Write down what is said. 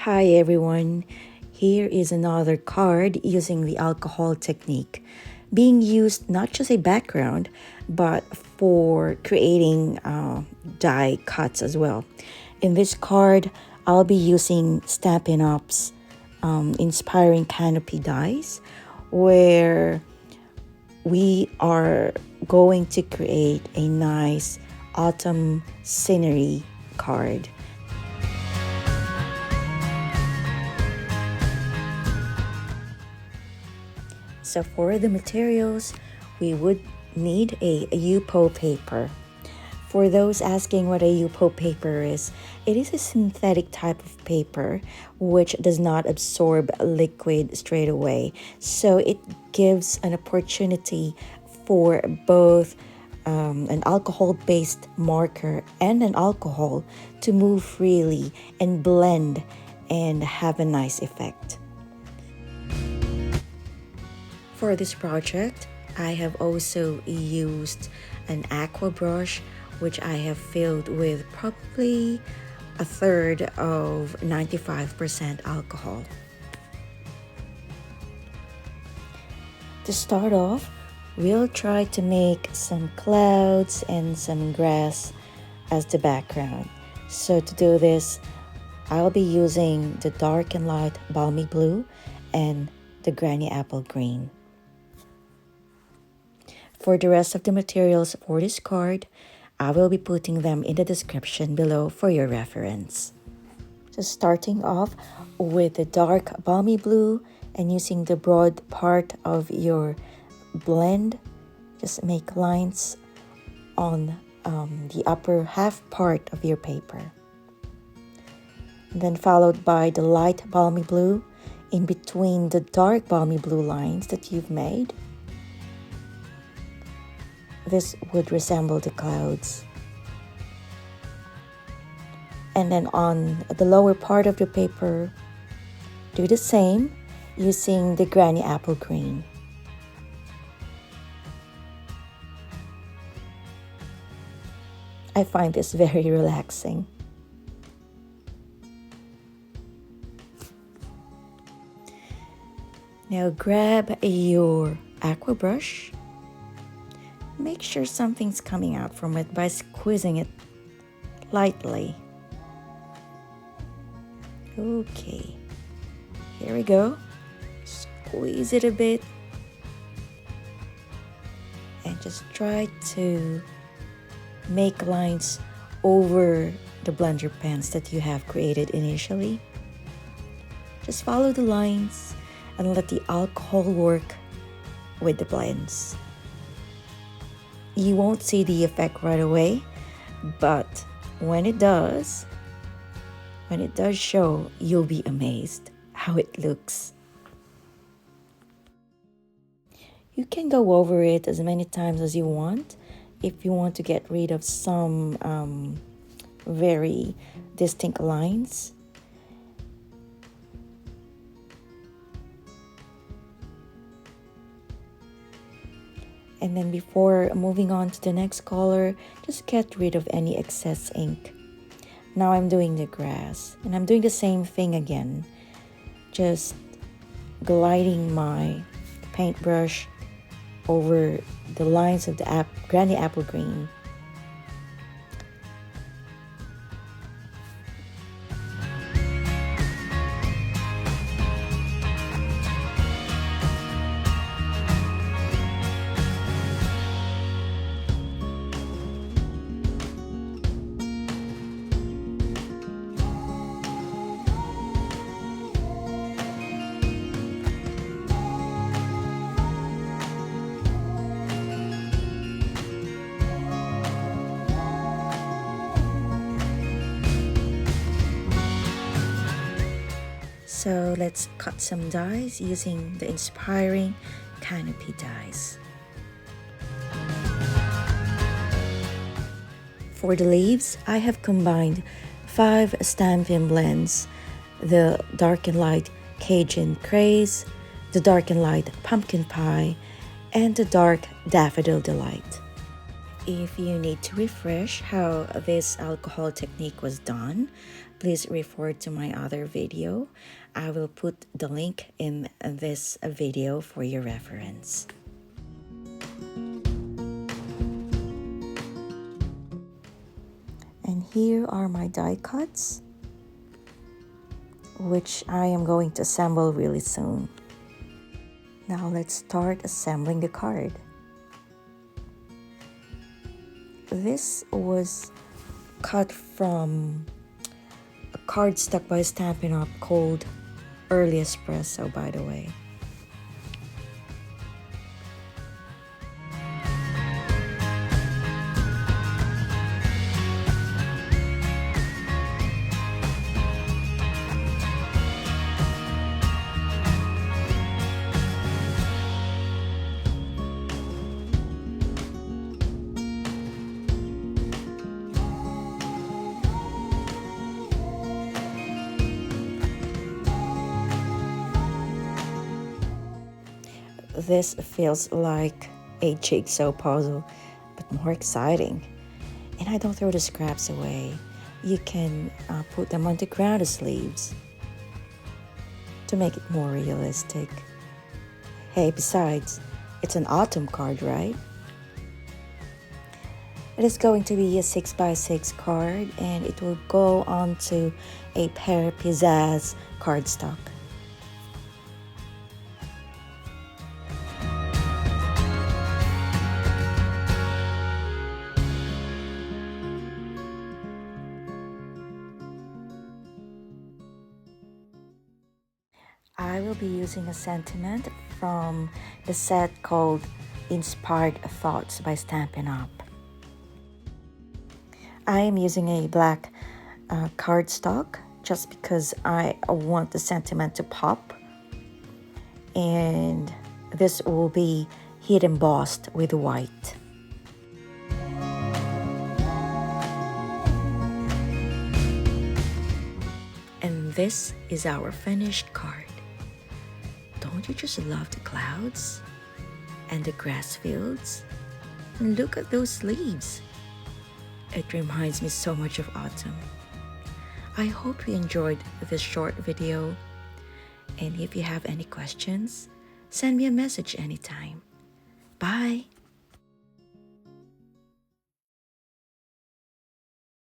Hi everyone, here is another card using the alcohol technique, being used not just a background but for creating die cuts as well. In this card, I'll be using Stampin' Up's inspiring canopy dies, where we are going to create a nice autumn scenery card. So for the materials, we would need a Yupo paper. For those asking what a Yupo paper is, it is a synthetic type of paper which does not absorb liquid straight away. So it gives an opportunity for both an alcohol-based marker and an alcohol to move freely and blend and have a nice effect. For this project, I have also used an Aqua Brush, which I have filled with probably a third of 95% alcohol. To start off, we'll try to make some clouds and some grass as the background. So to do this, I'll be using the dark and light balmy blue and the granny apple green. For the rest of the materials for this card, I will be putting them in the description below for your reference. So starting off with the dark balmy blue and using the broad part of your blend, just make lines on the upper half part of your paper. And then followed by the light balmy blue in between the dark balmy blue lines that you've made. This would resemble the clouds. And then on the lower part of the paper, do the same using the granny apple green. I find this very relaxing. Now grab your Aqua Brush. Make sure something's coming out from it by squeezing it lightly. Okay, here we go. Squeeze it a bit and just try to make lines over the blender pens that you have created initially. Just follow the lines and let the alcohol work with the blends. You won't see the effect right away, but when it does show, you'll be amazed how it looks. You can go over it as many times as you want if you want to get rid of some very distinct lines. And then before moving on to the next color, just get rid of any excess ink. Now I'm doing the grass, and I'm doing the same thing again. Just gliding my paintbrush over the lines of the granny apple green. So let's cut some dies using the inspiring canopy dies. For the leaves, I have combined 5 Stampin Blends, the dark and light Cajun Craze, the dark and light Pumpkin Pie, and the dark Daffodil Delight. If you need to refresh how this alcohol technique was done, please refer to my other video. I will put the link in this video for your reference. And here are my die cuts, which I am going to assemble really soon. Now let's start assembling the card. This was cut from a cardstock by Stampin' Up called Early Espresso, by the way. This feels like a jigsaw puzzle, but more exciting. And I don't throw the scraps away. You can put them on the ground as leaves to make it more realistic. Hey, besides, it's an autumn card, right? It is going to be a 6x6 card, and it will go onto a Pear Pizzazz cardstock. I will be using a sentiment from the set called Inspired Thoughts by Stampin' Up. I am using a black cardstock just because I want the sentiment to pop. And this will be heat embossed with white. And this is our finished card. Don't you just love the clouds and the grass fields? And look at those leaves. It reminds me so much of autumn. I hope you enjoyed this short video. And if you have any questions, send me a message anytime. Bye!